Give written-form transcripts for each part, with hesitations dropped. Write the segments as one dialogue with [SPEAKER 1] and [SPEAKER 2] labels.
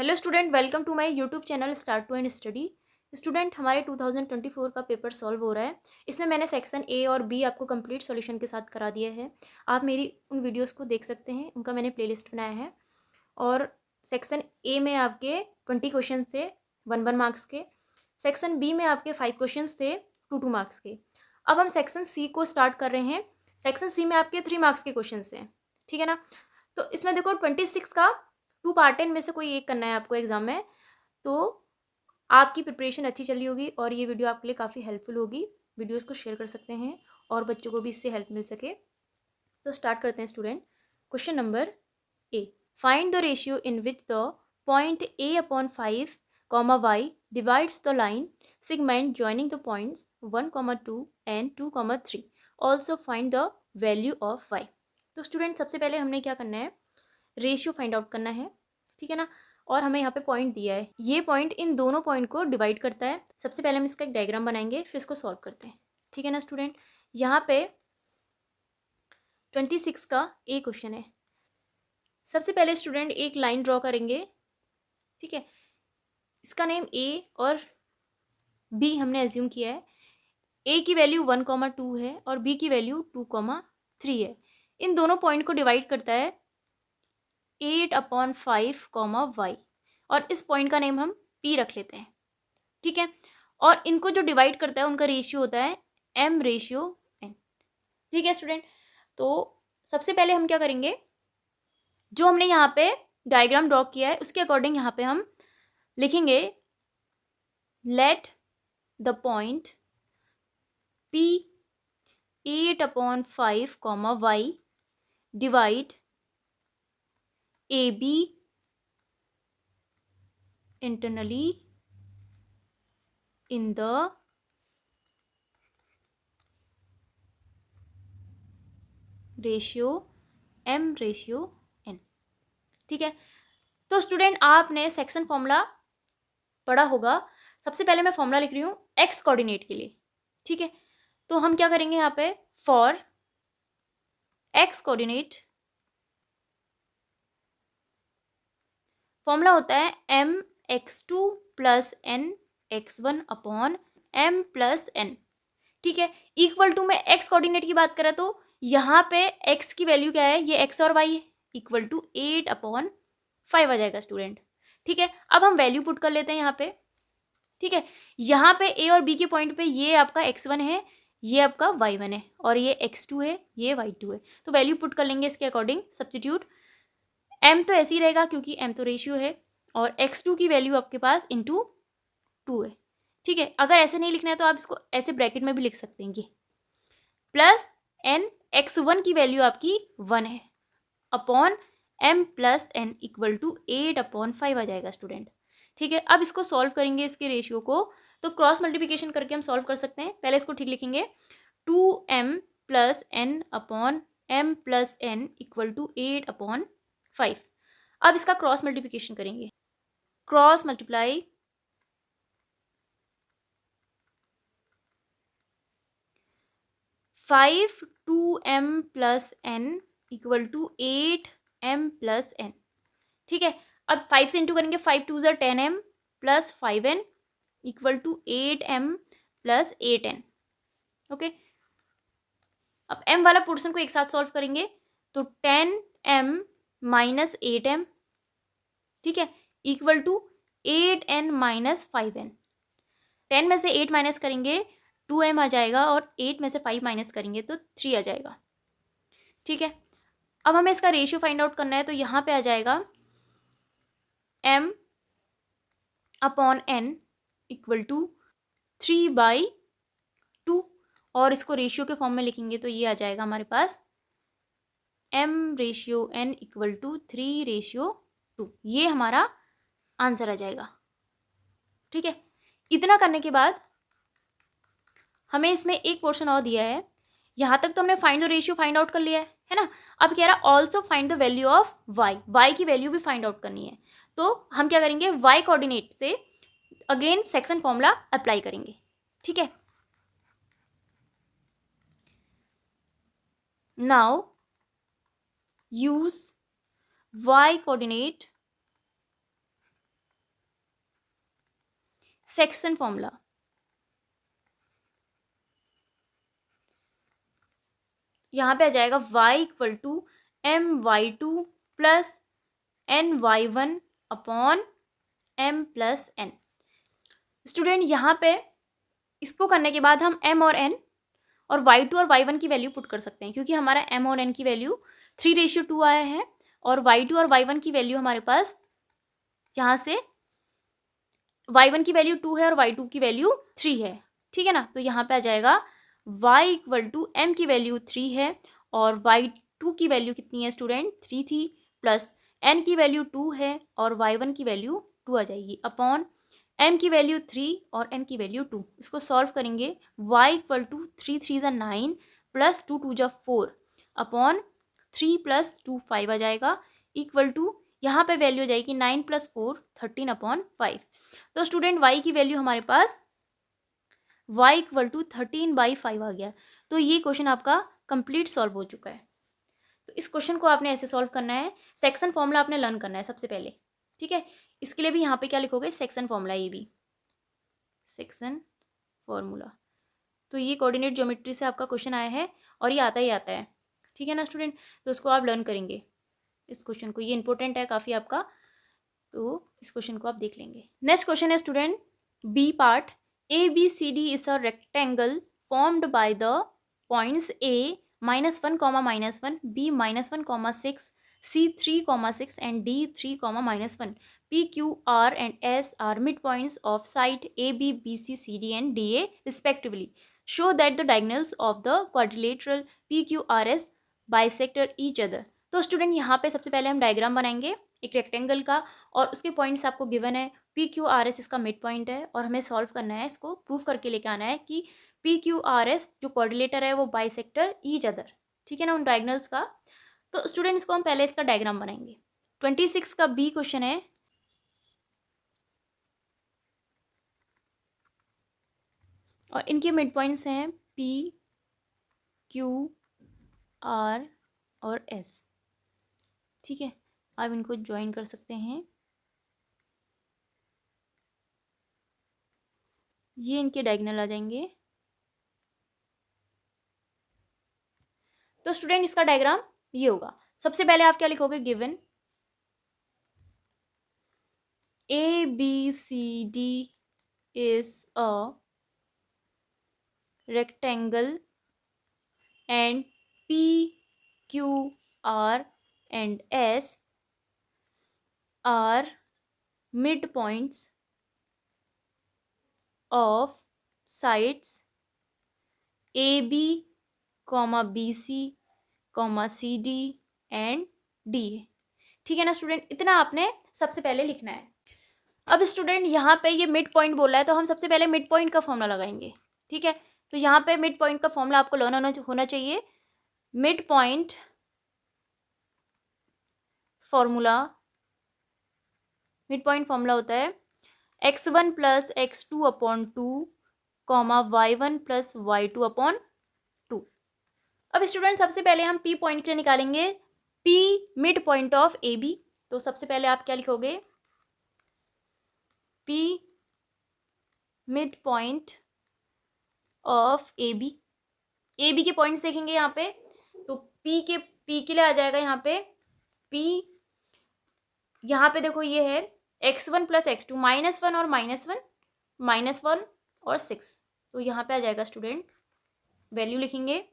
[SPEAKER 1] Hello student, welcome to my YouTube channel start to end study. Student, हमारे 2024 का paper solve हो रहा है। इसमें मैंने सेक्शन ए और बी आपको कंप्लीट सॉल्यूशन के साथ करा दिया है। आप मेरी उन वीडियोस को देख सकते हैं, उनका मैंने प्लेलिस्ट बनाया है। और सेक्शन ए में आपके 20 क्वेश्चन थे 1 मार्क्स के। सेक्शन बी में आपके 5 क्वेश्चन थे 2 मार्क्स के। अब हम सेक्शन सी को स्टार्ट कर रहे हैं। सेक्शन सी में आपके 3 मार्क्स के क्वेश्चन हैं, ठीक है ना। तो इसमें देखो 26 का 2 पार्ट है, इनमें से कोई एक करना है आपको एग्जाम में। तो आपकी प्रिपरेशन अच्छी चली होगी और ये वीडियो आपके लिए काफ़ी हेल्पफुल होगी। वीडियोस को शेयर कर सकते हैं और बच्चों को भी इससे हेल्प मिल सके। तो स्टार्ट करते हैं student. Question number A, find the ratio in which the point A upon 5 comma y divides the line segment joining the points 1,2 and 2,3। Also find the value of y. तो student, सबसे पहले हमने क्या करना है, ratio find out करना है, ठीक है ना। और हमें यहाँ पे पॉइंट दिया है, ये पॉइंट इन दोनों पॉइंट को डिवाइड करता है। सबसे पहले हम इसका एक डायग्राम बनाएंगे, फिर इसको सॉल्व करते हैं, ठीक है ना स्टूडेंट। यहाँ पे 26 का ए क्वेश्चन है। सबसे पहले स्टूडेंट एक लाइन ड्रॉ करेंगे, ठीक है। इसका नेम ए और बी हमने एज्यूम किया है। ए की वैल्यू 1,2 है और बी की वैल्यू 2,3 है। इन दोनों पॉइंट को डिवाइड करता है 8/5 कॉमा वाई, और इस पॉइंट का नेम हम पी रख लेते हैं, ठीक है। और इनको जो डिवाइड करता है उनका रेशियो होता है m रेशियो n, ठीक है स्टूडेंट। तो सबसे पहले हम क्या करेंगे, जो हमने यहाँ पे डायग्राम ड्रॉ किया है उसके अकॉर्डिंग यहाँ पे हम लिखेंगे, let the point p 8/5 comma y divide A B internally in the ratio m ratio n, ठीक है। तो स्टूडेंट, आपने सेक्शन फॉर्मूला पढ़ा होगा। सबसे पहले मैं फॉर्मूला लिख रही हूँ x कोऑर्डिनेट के लिए, ठीक है। तो हम क्या करेंगे यहाँ पे, फॉर x कोऑर्डिनेट फॉर्मूला होता है mx2 plus nx1 upon m plus n, ठीक है। इक्वल टू में x कोऑर्डिनेट की बात करें तो यहाँ पे x की वैल्यू क्या है, ये x और y है, इक्वल टू 8/5 आ जाएगा स्टूडेंट, ठीक है। अब हम वैल्यू पुट कर लेते हैं यहाँ पे, ठीक है। यहाँ पे a और b के पॉइंट पे ये आपका x1 है, ये आपका y1 है, और ये x2 है, ये y2 है। तो वैल्यू पुट कर लेंगे इसके अकॉर्डिंग, सब्स्टिट्यूट। m तो ऐसे ही रहेगा क्योंकि m तो रेशियो है, और x2 की वैल्यू आपके पास इंटू 2 है, ठीक है। अगर ऐसे नहीं लिखना है तो आप इसको ऐसे ब्रैकेट में भी लिख सकते हैं, ये प्लस n x1 की वैल्यू आपकी 1 है upon m plus n equal to 8/5 आ जाएगा स्टूडेंट, ठीक है। अब इसको सॉल्व करेंगे, इसके रेशियो को। तो क्रॉस मल्टीप्लिकेशन करके हम सॉल्व कर सकते हैं। पहले इसको ठीक लिखेंगे, 2m plus n upon m plus n equal to 8/5। अब इसका क्रॉस मल्टीप्लिकेशन करेंगे, cross multiply 5 2m plus n equal to 8m plus n, ठीक है। अब 5 से इंटू करेंगे, 5 2 ज़ा 10m plus 5n equal to 8m plus 8n, okay. अब m वाला पोर्शन को एक साथ सॉल्व करेंगे तो 10m माइनस 8m, ठीक है, equal to 8n minus 5n। 10 में से 8 माइनस करेंगे 2m आ जाएगा, और 8 में से 5 माइनस करेंगे तो 3 आ जाएगा, ठीक है। अब हमें इसका रेशियो फाइंड आउट करना है, तो यहाँ पे आ जाएगा m upon n equal to 3/2, और इसको रेशियो के फॉर्म में लिखेंगे तो ये आ जाएगा हमारे पास m ratio n equal to 3/2। ये हमारा आंसर आ जाएगा, ठीक है। इतना करने के बाद हमें इसमें एक पोर्शन और दिया है। यहाँ तक तो हमने find the ratio find out कर लिया है ना। अब कह रहा also find the value of y, y की वैल्यू भी फाइंड आउट करनी है। तो हम क्या करेंगे, y कोऑर्डिनेट से अगेन सेक्शन फॉर्मूला अप्लाई करेंगे, ठीक है। Now use y coordinate section formula, यहाँ पे आ जाएगा y equal to my2 plus ny1 upon m plus n। Student यहाँ पे इसको करने के बाद हम m और n और y2 और y1 की वैल्यू पुट कर सकते हैं, क्योंकि हमारा m और n की वैल्यू 3:2 आया है और y2 और y1 की वैल्यू हमारे पास यहाँ से y1 की वैल्यू 2 है और y2 की वैल्यू 3 है, ठीक है ना। तो यहाँ पे आ जाएगा y इक्वल टू m की वैल्यू 3 है और y2 की वैल्यू कितनी है स्टूडेंट, 3 थी, प्लस n की वैल्यू 2 है और y1 की वैल्यू 2 आ जाएगी, अपॉन m की वैल्यू 3 और n की वैल्यू 2। इसको सॉल्व करेंगे, y इक्वल टू 3 3 ज़ा 9 प्लस 2 2 ज़ा 4 अपॉन 3 प्लस 2 5 आ जाएगा, इक्वल टू यहाँ पे वैल्यू हो जाएगी 9 प्लस 4 13 अपॉन 5। तो स्टूडेंट y की वैल्यू हमारे पास y इक्वल टू 13/5 आ गया। तो ये क्वेश्चन आपका कंप्लीट सॉल्व हो चुका है। तो इस क्वेश्चन को आपने ऐसे सॉल्व करना है, सेक्शन फॉर्मूला आपने लर्न करना है सबसे पहले, ठीक है। इसके लिए भी यहाँ पे क्या लिखोगे, सेक्शन फॉर्मूला, ये भी सेक्शन फॉर्मूला। तो ये कोऑर्डिनेट ज्योमेट्री से आपका क्वेश्चन आया है और ये आता ही आता है, ठीक है ना स्टूडेंट। तो उसको आप लर्न करेंगे, इस क्वेश्चन को, ये इंपॉर्टेंट है काफ़ी आपका, तो इस क्वेश्चन को आप देख लेंगे। नेक्स्ट क्वेश्चन है student B part, ABCD is a rectangle formed by the points A -1, -1, B -1, 6, C 3, 6 and D 3, -1. P, Q, R and S are midpoints of side AB, BC, CD and DA respectively. Show that the diagonals of the quadrilateral PQRS bisect each other. तो student यहाँ पे सबसे पहले हम diagram बनाएंगे एक rectangle का और उसके पॉइंट्स आपको गिवन है, PQRS इसका मिड पॉइंट है और हमें सॉल्व करना है, इसको प्रूव करके लेके आना है कि PQRS जो कोऑर्डिनेटर है वो बाइसेक्टर ईच अदर, ठीक है ना, उन डायगोनल्स का। तो स्टूडेंट इसको हम पहले इसका डायग्राम बनाएंगे। 26 का बी क्वेश्चन है, और इनके मिड पॉइंट्स हैं PQR और S, ठीक है। आप इनको ज्वाइन कर सकते हैं, ये इनके डायगोनल आ जाएंगे। तो स्टूडेंट इसका डायग्राम ये होगा। सबसे पहले आप क्या लिखोगे, given ABCD is a rectangle and PQR and S are midpoints of sides AB, BC, CD and DA, ठीक है ना स्टूडेंट। इतना आपने सबसे पहले लिखना है। अब स्टूडेंट यहाँ पे ये मिड पॉइंट बोल रहा है, तो हम सबसे पहले मिड पॉइंट का फॉर्मूला लगाएंगे, ठीक है। तो यहाँ पे मिड पॉइंट का फॉर्मूला आपको लर्न होना चाहिए। Mid point formula, mid point formula होता है x1 plus x2 upon 2, y1 plus y2 upon 2। अब स्टूडेंट सबसे पहले हम P पॉइंट के लिए निकालेंगे P mid point of AB। तो सबसे पहले आप क्या लिखोगे, P mid point of AB। AB के पॉइंट्स देखेंगे यहाँ पे, तो P के लिए आ जाएगा यहाँ पे P, यहाँ पे देखो ये है x1 प्लस x2, -1 और -1, -1 और 6। तो यहाँ पे आ जाएगा स्टूडेंट, वैल्यू लिखेंगे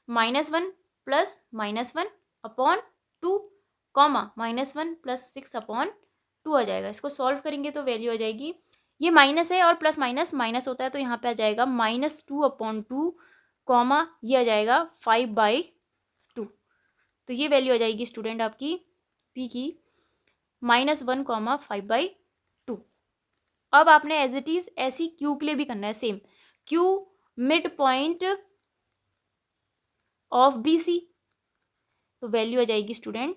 [SPEAKER 1] -1 प्लस -1 अपॉन 2, -1 प्लस 6 अपॉन 2 आ जाएगा। इसको सॉल्व करेंगे तो वैल्यू आ जाएगी, ये माइनस है और प्लस माइनस माइनस होता है, तो यहाँ पे आ जाएगा -2 अपॉन 2, ये आ जाएगा 5/2। तो ये वैल्यू आ जाएगी स्टूडेंट आपकी P की -1, 5/2। अब आपने एज इट इज ऐसी Q के लिए भी करना है same, Q mid point of BC। तो वैल्यू आ जाएगी स्टूडेंट,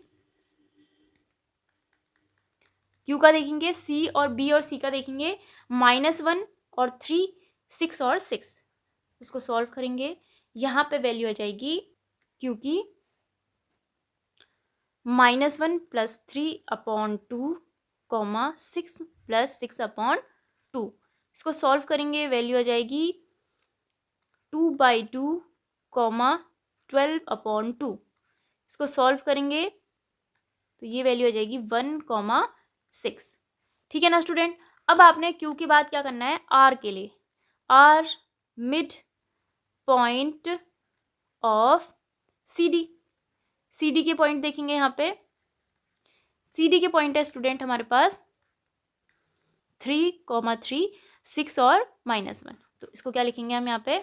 [SPEAKER 1] Q का देखेंगे, C और B और C का देखेंगे, -1 और 3, 6 और 6। उसको सॉल्व करेंगे, यहाँ पे वैल्यू आ जाएगी Q की -1 + 3 अपॉन 2, 6 + 6 अपॉन 2। इसको सॉल्व करेंगे, वैल्यू आ जाएगी 2/2 कॉमा 12/2। इसको सॉल्व करेंगे तो ये वैल्यू आ जाएगी 1,6। ठीक है ना स्टूडेंट। अब आपने क्यू के बाद क्या करना है, आर के लिए, R mid point of C D. C D के पॉइंट देखेंगे यहाँ पे, सी डी के पॉइंट है स्टूडेंट हमारे पास 3,3, 6 और -1। तो इसको क्या लिखेंगे हम यहाँ पे,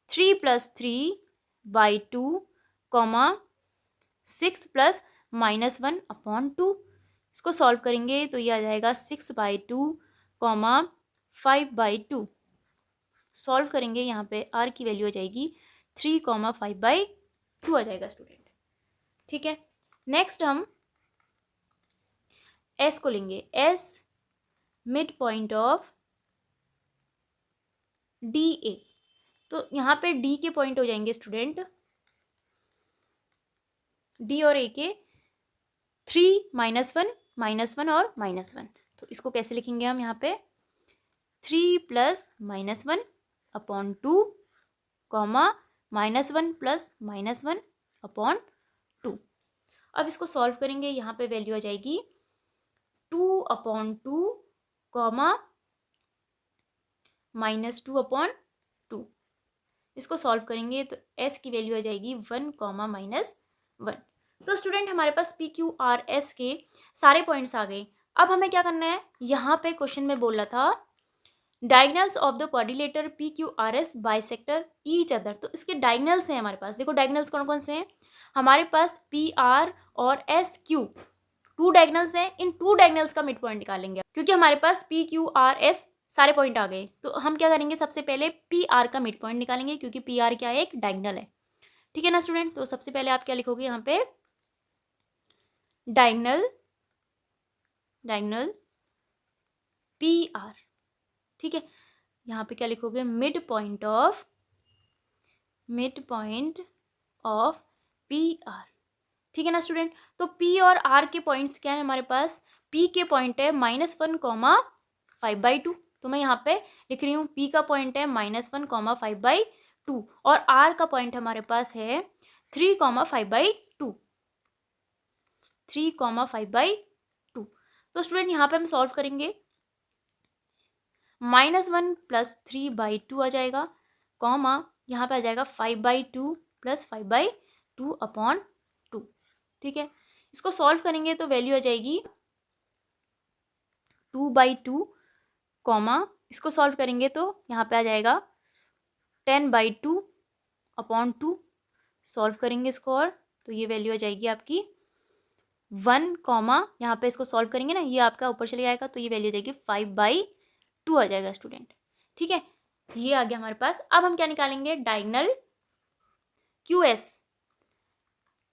[SPEAKER 1] 3 + 3/2 कॉमा 6 + -1/2। इसको सॉल्व करेंगे तो ये आ जाएगा 6/2 कॉमा 5/2। सॉल्व करेंगे यहाँ पे आर की वैल्यू आ जाएगी 3,5/2 आ जाएगा स्टूडेंट। ठीक है। नेक्स्ट हम एस को लेंगे, S mid point of D A. तो यहाँ पे डी के पॉइंट हो जाएंगे स्टूडेंट, डी और ए के 3, -1, -1 और -1। तो इसको कैसे लिखेंगे हम यहाँ पे, 3 + -1/2 कॉमा -1 + -1/2। अब इसको सॉल्व करेंगे, यहाँ पे वैल्यू आ जाएगी 2/2 कॉमा -2/2। इसको सॉल्व करेंगे तो एस की वैल्यू आ जाएगी 1, -1। तो स्टूडेंट हमारे पास पी क्यू आर एस के सारे पॉइंट्स आ गए। अब हमें क्या करना है, यहाँ पे क्वेश्चन में बोला था diagonals of the quadrilateral P Q R S bisector each other. तो इसके डायगनल्स हैं हमारे पास, देखो डायगनल्स कौन कौन से हैं हमारे पास, पी आर और एस क्यू, 2 डायगनल्स हैं। इन 2 डायगनल्स का मिड पॉइंट निकालेंगे, क्योंकि हमारे पास पी क्यू आर एस सारे पॉइंट आ गए। तो हम क्या करेंगे, सबसे पहले पी आर का मिड पॉइंट निकालेंगे, क्योंकि पी आर क्या है, एक डायगनल है। ठीक है ना स्टूडेंट। तो सबसे पहले आप क्या लिखोगे यहाँ पे, डायगनल डायगनल पी आर। ठीक है। यहाँ पे क्या लिखोगे, mid point of P R. ठीक है ना स्टूडेंट। तो P और R के पॉइंट्स क्या है हमारे पास, P के पॉइंट है -1, 5/2। तो मैं यहाँ पे लिख रही हूँ P का पॉइंट है -1, 5/2 और R का पॉइंट हमारे पास है 3, 5/2, 3, 5/2। तो स्टूडेंट यहाँ पे हम सॉल्व करेंगे, -1 + 3/2 आ जाएगा, कॉमा यहाँ पे आ जाएगा 5/2 + 5/2/2। ठीक है। इसको सॉल्व करेंगे तो वैल्यू आ जाएगी 2/2, कॉमा इसको सॉल्व करेंगे तो यहाँ पे आ जाएगा 10/2/2। सॉल्व करेंगे इसको और तो ये वैल्यू आ जाएगी आपकी 1, कॉमा यहाँ पे इसको सॉल्व करेंगे ना, ये आपका ऊपर चले जाएगा तो ये वैल्यू आ जाएगी 5/2 आ जाएगा स्टूडेंट। ठीक है। ये आ गया हमारे पास। अब हम क्या निकालेंगे, diagonal Q S,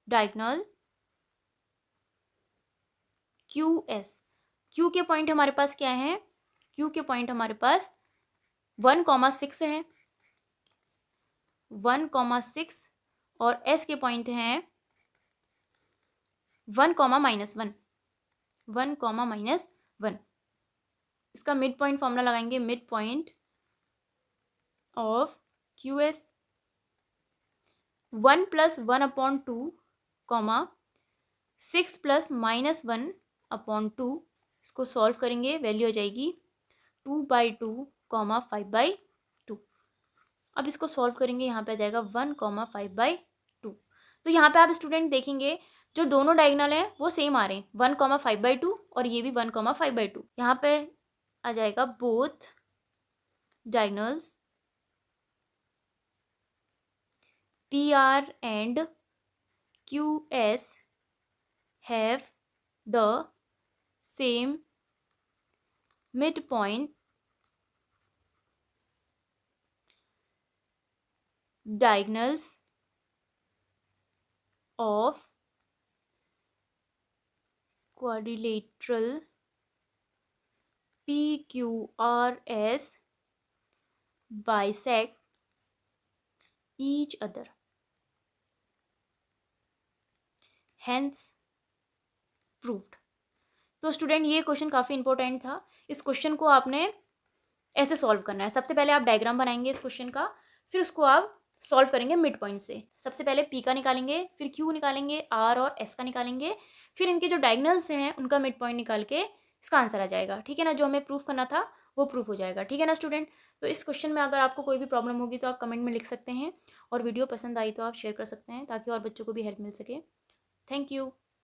[SPEAKER 1] diagonal Q S. Q के पॉइंट हमारे पास क्या है, क्यू के पॉइंट हमारे पास 1,6 है, 1,6 और एस के पॉइंट हैं 1, -1, 1, -1। इसका मिड पॉइंट फॉर्मूला लगाएंगे, mid point of Q S 1 + 1/2, 6 + -1/2। इसको सॉल्व करेंगे, वैल्यू आ जाएगी 2/2, 5/2। अब इसको सॉल्व करेंगे, यहाँ पे आ जाएगा 1, 5/2। तो यहाँ पे आप स्टूडेंट देखेंगे जो दोनों डायगोनल हैं वो सेम आ रहे हैं, 1, 5/2 और ये भी 1, 5/2। यहाँ पे आ जाएगा both diagonals P R and Q S have the same mid point diagonals of quadrilateral PQRS bisect each other, hence proved। तो स्टूडेंट ये क्वेश्चन काफ़ी इंपॉर्टेंट था। इस क्वेश्चन को आपने ऐसे सॉल्व करना है। सबसे पहले आप डायग्राम बनाएंगे इस क्वेश्चन का, फिर उसको आप सॉल्व करेंगे मिड पॉइंट से। सबसे पहले पी का निकालेंगे, फिर क्यू निकालेंगे, आर और एस का निकालेंगे, फिर इनके जो डायगनल्स हैं उनका मिड पॉइंट निकाल के इसका आंसर आ जाएगा। ठीक है ना, जो हमें प्रूफ करना था वो प्रूफ हो जाएगा। ठीक है ना स्टूडेंट। तो इस क्वेश्चन में अगर आपको कोई भी प्रॉब्लम होगी तो आप कमेंट में लिख सकते हैं, और वीडियो पसंद आई तो आप शेयर कर सकते हैं ताकि और बच्चों को भी हेल्प मिल सके। Thank you.